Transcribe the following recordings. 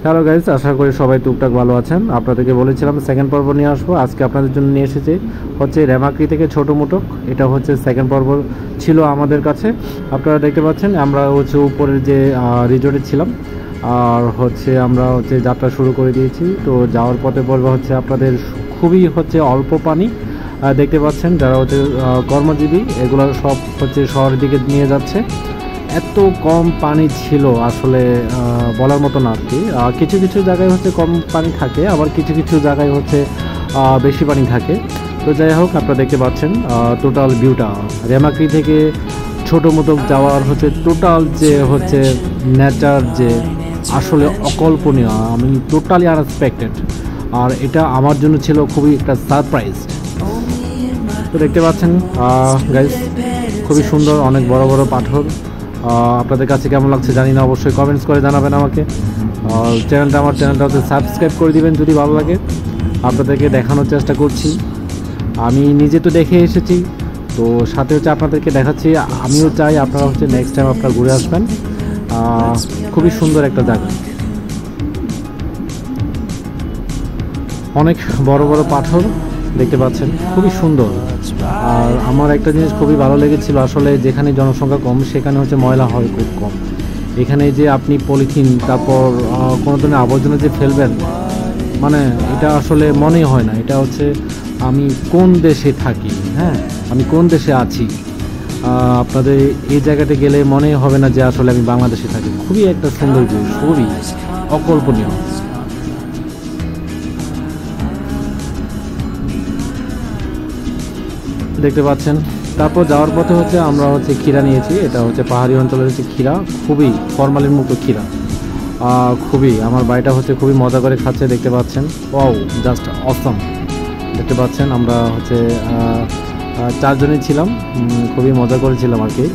Hello guys, আশা করি সবাই টুকটাক ভালো আছেন। আপনাদেরকে বলেছিলাম সেকেন্ড পর্ব নিয়ে আসবো। আজকে আপনাদের জন্য নিয়ে এসেছি হচ্ছে রেমাক্রি থেকে ছোট মুটক। এটা হচ্ছে সেকেন্ড পর্ব ছিল আমাদের কাছে। আপনারা দেখতে পাচ্ছেন আমরা হচ্ছে উপরের যে রিজোর্টে ছিলাম, আর হচ্ছে আমরা হচ্ছে যাত্রা শুরু করে দিয়েছি। তো যাওয়ার পথে বলবো হচ্ছে আপনাদের খুবই হচ্ছে অল্প পানি দেখতে পাচ্ছেন। যারা হচ্ছে কর্মজীবী এগুলো সব হচ্ছে শহরের দিকে নিয়ে যাচ্ছে। এত কম পানি ছিল আসলে বলার মতো না আর কি। কিছু কিছু জায়গায় হচ্ছে কম পানি থাকে, আবার কিছু কিছু জায়গায় হচ্ছে বেশি পানি থাকে। তো যাই হোক, আপনারা দেখতে পাচ্ছেন টোটাল ভিউটা রেমাক্রি থেকে ছোট মতো যাওয়ার হচ্ছে টোটাল যে হচ্ছে নেচার যে আসলে অকল্পনীয়। আমি টোটালি আনএক্সপেক্টেড, আর এটা আমার জন্য ছিল খুবই একটা সারপ্রাইজ। তো দেখতে পাচ্ছেন গাইস, খুবই সুন্দর, অনেক বড় বড় পাথর। আপনাদের কাছে কেমন লাগছে জানি না, অবশ্যই কমেন্টস করে জানাবেন আমাকে। আমার চ্যানেলটা হচ্ছে সাবস্ক্রাইব করে দিবেন যদি ভালো লাগে। আপনাদেরকে দেখানোর চেষ্টা করছি, আমি নিজে তো দেখে এসেছি, তো সাথে হচ্ছে আপনাদেরকে দেখাচ্ছি। আমিও চাই আপনারা হচ্ছে নেক্সট টাইম আপনারা ঘুরে আসবেন। খুবই সুন্দর একটা জায়গা, অনেক বড় বড় পাথর দেখতে পাচ্ছেন, খুবই সুন্দর। আর আমার একটা জিনিস খুবই ভালো লেগেছিল, আসলে যেখানে জনসংখ্যা কম সেখানে হচ্ছে ময়লা হয় খুব কম। এখানে যে আপনি পলিথিন তারপর কোনো ধরনের আবর্জনা যে ফেলবেন, মানে এটা আসলে মনেই হয় না এটা হচ্ছে আমি কোন দেশে থাকি, হ্যাঁ আমি কোন দেশে আছি। আপনাদের এই জায়গাতে গেলে মনেই হবে না যে আসলে আমি বাংলাদেশে থাকি। খুবই একটা সুন্দর ভিউ, খুবই অকল্পনীয়। দেখতে পাচ্ছেন। তারপর যাওয়ার পথে হচ্ছে আমরা হচ্ছে ক্ষীরা নিয়েছি। এটা হচ্ছে পাহাড়ি অঞ্চলের হচ্ছে ক্ষীরা, খুবই ফরমালিন মুক্ত ক্ষীরা। খুবই আমার বাড়িটা হচ্ছে খুবই মজা করে খাচ্ছে, দেখতে পাচ্ছেন। ওয়াও, জাস্ট অসম। দেখতে পাচ্ছেন আমরা হচ্ছে 4 জনই ছিলাম, খুবই মজা করেছিলাম আর কি।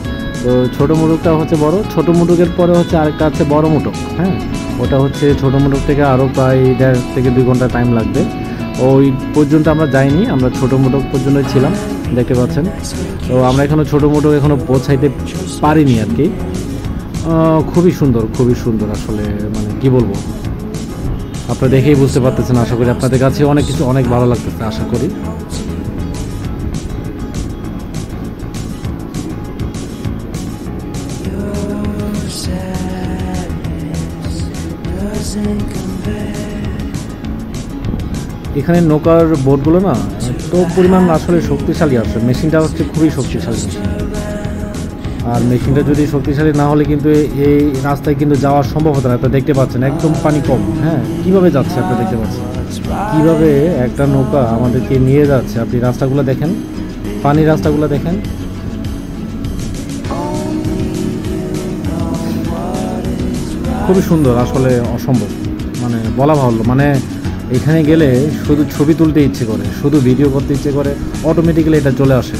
তো ছোটো মুটুকটা হচ্ছে বড়, ছোটো মুটুকের পরে হচ্ছে আরেকটা আছে বড় মুটুক। হ্যাঁ, ওটা হচ্ছে ছোটো মুটুক থেকে আরও প্রায় 1.5 থেকে 2 ঘন্টা টাইম লাগবে। ওই পর্যন্ত আমরা যাইনি, আমরা ছোটো মুটুক পর্যন্তই ছিলাম, দেখতে পাচ্ছেন। তো আমরা এখনও ছোটো মুটুক এখনও পৌঁছাইতে পারিনি আর কি। খুবই সুন্দর, খুবই সুন্দর আসলে, মানে কি বলবো, আপনারা দেখেই বুঝতে পারতেছেন। আশা করি আপনাদের কাছে অনেক কিছু অনেক ভালো লাগতেছে, আশা করি। এখানে নৌকার বোটগুলো না এত পরিমাণ আসলে শক্তিশালী আছে, মেশিনটা হচ্ছে খুবই শক্তিশালী। আর মেশিনটা যদি শক্তিশালী না হলে কিন্তু এই রাস্তায় কিন্তু যাওয়া সম্ভব হতো না। আপনারা দেখতে পাচ্ছেন একদম পানি কম, হ্যাঁ কীভাবে যাচ্ছে আপনারা দেখতে পাচ্ছেন, কীভাবে একটা নৌকা আমাদেরকে নিয়ে যাচ্ছে। আপনি রাস্তাগুলো দেখেন, পানির রাস্তাগুলো দেখেন, খুবই সুন্দর আসলে, অসম্ভব, মানে বলা ভালো। মানে এখানে গেলে শুধু ছবি তুলতে ইচ্ছে করে, শুধু ভিডিও করতে ইচ্ছে করে, অটোমেটিক্যালি এটা চলে আসে।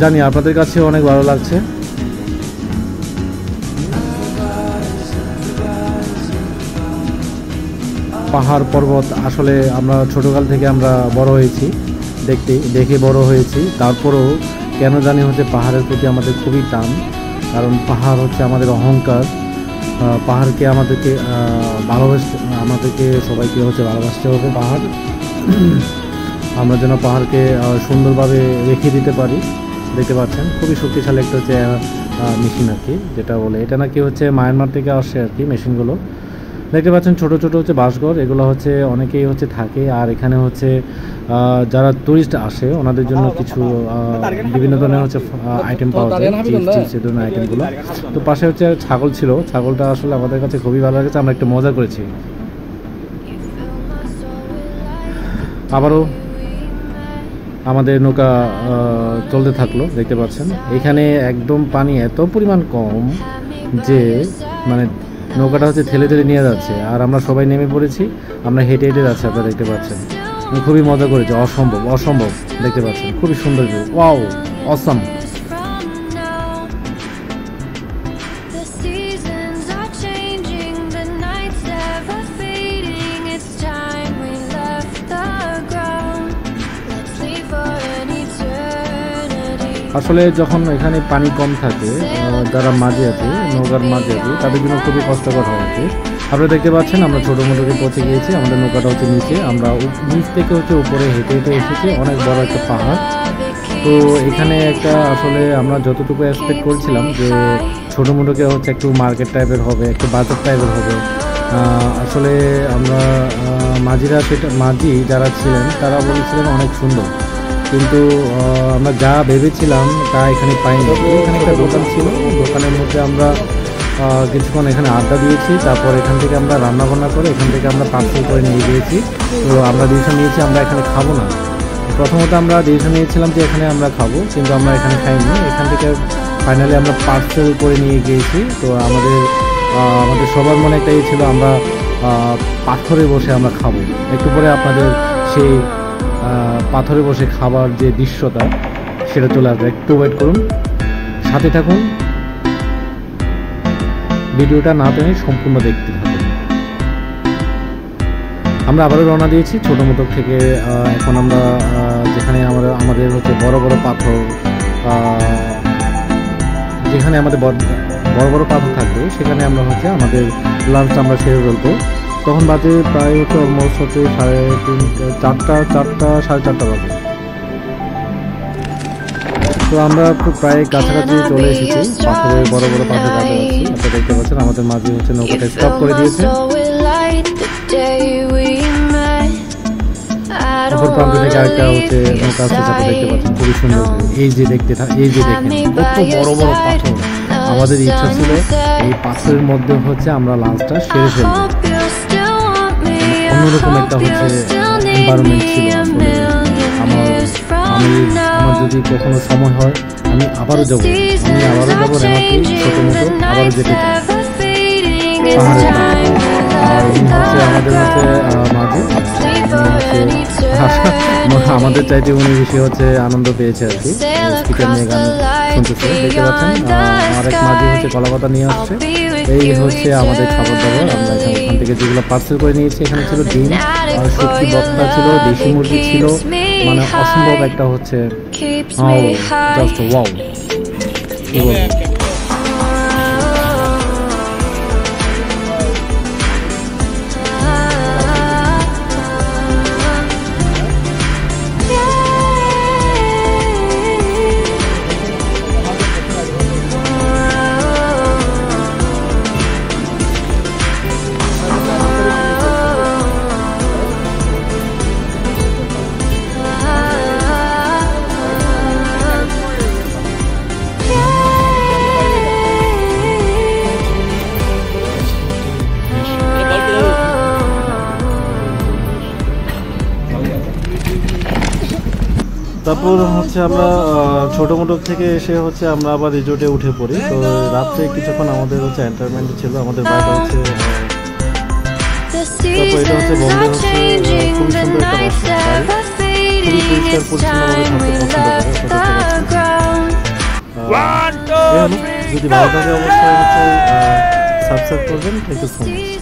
জানি আপনাদের কাছে অনেক ভালো লাগছে। পাহাড় পর্বত আসলে আমরা ছোটোকাল থেকে আমরা বড় হয়েছি, দেখে বড় হয়েছি। তারপরেও কেন জানি হচ্ছে পাহাড়ের প্রতি আমাদের খুবই টান, কারণ পাহাড় হচ্ছে আমাদের অহংকার। পাহাড়কে আমাদেরকে সবাইকে হচ্ছে ভালোবাসতে হবে। পাহাড় আমরা যেন পাহাড়কে সুন্দরভাবে রেখে দিতে পারি। দেখতে পাচ্ছেন খুবই শক্তিশালী একটা হচ্ছে মেশিন আর কি, যেটা বলে এটা নাকি হচ্ছে মায়ানমার থেকে আসে আর কি মেশিনগুলো। দেখতে পাচ্ছেন ছোট ছোট হচ্ছে বাসঘর, এগুলো হচ্ছে অনেকেই হচ্ছে থাকে। আর এখানে হচ্ছে যারা টুরিস্ট আসে ওনাদের জন্য কিছু বিভিন্ন ধরনের হচ্ছে আইটেম পাওয়া যায়, চিপস এই ধরনের আইটেমগুলো। তো পাশে হচ্ছে ছাগল ছিল, ছাগলটা আসলে আমাদের কাছে খুবই ভালো লেগেছে, আমরা একটু মজা করেছি। আবারও আমাদের নৌকা চলতে থাকলো, দেখতে পাচ্ছেন। এখানে একদম পানি এত পরিমাণ কম যে মানে নৌকাটা হচ্ছে ঠেলে ঠেলে নিয়ে যাচ্ছে, আর আমরা সবাই নেমে পড়েছি, আমরা হেঁটে হেঁটে যাচ্ছি। আপনারা দেখতে পাচ্ছেন খুবই মজা করেছি, অসম্ভব অসম্ভব, দেখতে পাচ্ছেন খুবই সুন্দর ভিউ। Wow, awesome. আসলে যখন এখানে পানি কম থাকে, যারা মাঝে আছে, নৌকার মাঝে আছে, তাদের জন্য খুবই কষ্টকর হয় আর কি। আপনারা দেখতে পাচ্ছেন আমরা ছোটো মোটোকে পৌঁছে গিয়েছি। আমাদের নৌকাটা হচ্ছে নিচে, আমরা নিচ থেকে হচ্ছে উপরে হেঁটে হেঁটে এসেছি। অনেক বড় একটা পাহাড়। তো এখানে একটা আসলে আমরা যতটুকু এক্সপেক্ট করছিলাম যে ছোটো মোটোকে হচ্ছে একটু মার্কেট টাইপের হবে, একটু বাজার টাইপের হবে। আসলে আমরা মাঝি যারা ছিলেন তারা বলেছিলেন অনেক সুন্দর, কিন্তু আমরা যা ভেবেছিলাম তা এখানে পাইনি। এখানে একটা দোকান ছিল, দোকানের মধ্যে আমরা কিছুক্ষণ এখানে আড্ডা দিয়েছি। তারপর এখান থেকে আমরা রান্নাবান্না করে এখান থেকে আমরা পার্সেল করে নিয়ে গিয়েছি। তো আমরা ডিসিশন নিয়েছি আমরা এখানে খাবো না। প্রথমত আমরা ডিসিশন নিয়েছিলাম যে এখানে আমরা খাবো, কিন্তু আমরা এখানে খাইনি। এখান থেকে ফাইনালি আমরা পার্সেল করে নিয়ে গিয়েছি। তো আমাদের সবার মনে একটা ছিল আমরা পাথরে বসে আমরা খাবো। একটু পরে আপনাদের সেই পাথরে বসে খাবার যে দৃশ্যটা সেটা চলে আসবে। একটু ওয়েট করুন, সাথে থাকুন, ভিডিওটা না টেনে সম্পূর্ণ দেখতে থাকুন। আমরা আবারও রওনা দিয়েছি ছোটো মোটর থেকে। এখন আমরা যেখানে আমাদের হচ্ছে বড় বড় পাথর, যেখানে আমাদের বড় বড় পাথর থাকবে সেখানে আমরা হচ্ছে আমাদের লাঞ্চ আমরা সেরে ফেলবো। তখন বাজে প্রায় হচ্ছে অলমোস্ট হচ্ছে 4:30 বাজে। তো আমরা প্রায় কাছাকাছি চলে এসেছি, পাথরের বড় বড় পাথর কাছাকাছি। আপনারা দেখতে পাচ্ছেন আমাদের মাঝে হচ্ছে নৌকাটা স্টপ করে দিয়েছে। অপর প্রান্ত থেকে আরেকটা হচ্ছে নৌকা আসছে, দেখতে পাচ্ছেন খুবই সুন্দর। এই যে দেখেন কত বড় বড় পাথর। আমাদের ইচ্ছা ছিল এই পাথরের মধ্যে হচ্ছে আমরা লাঞ্চটা সেরে ফেলবো। অন্যরকম একটা হচ্ছে এনভায়রনমেন্ট ছিল। আমার যদি কখনো সময় হয় আমি আবারও যাবো রেমাকি ছোটো মোটো, আবারও যেতে চাই পাহাড়ের। আর উনি হচ্ছে আমাদের হচ্ছে আমাদের চাইতে উনি বেশি হচ্ছে আনন্দ পেয়েছে আর কি। স্পিকার নিয়ে গান শুনতেছে, দেখতে পাচ্ছেন। আরেক মাঝি হচ্ছে কলাপাতা নিয়ে আসছে। এই হচ্ছে আমাদের খাবার দাবার। আমরা এখান থেকে যেগুলো পার্সেল করে নিয়েছি, এখানে ছিল ডিম আর শুটকি বস্তা ছিল, দেশি মুরগি ছিল, মানে অসম্ভব একটা হচ্ছে জাস্ট ওয়াও। কি বলবো, তারপর হচ্ছে আমরা ছোটো মোটো থেকে এসে হচ্ছে আমরা আবার রিজোর্টে উঠে পড়ি। তো রাত্রে কিছুক্ষণ আমাদের হচ্ছে এন্টারটেনমেন্ট ছিল। আমাদের বাইরে হচ্ছে তারপর এটা হচ্ছে বোম্বে হচ্ছে খুবই সুন্দর একটা বাসা, খুবই পরিষ্কার পরিচ্ছন্নভাবে থাকতে পছন্দ করে। যদি ভালো থাকে অবশ্যই হচ্ছে সাবস্ক্রাইব করবেন। Thank you so much.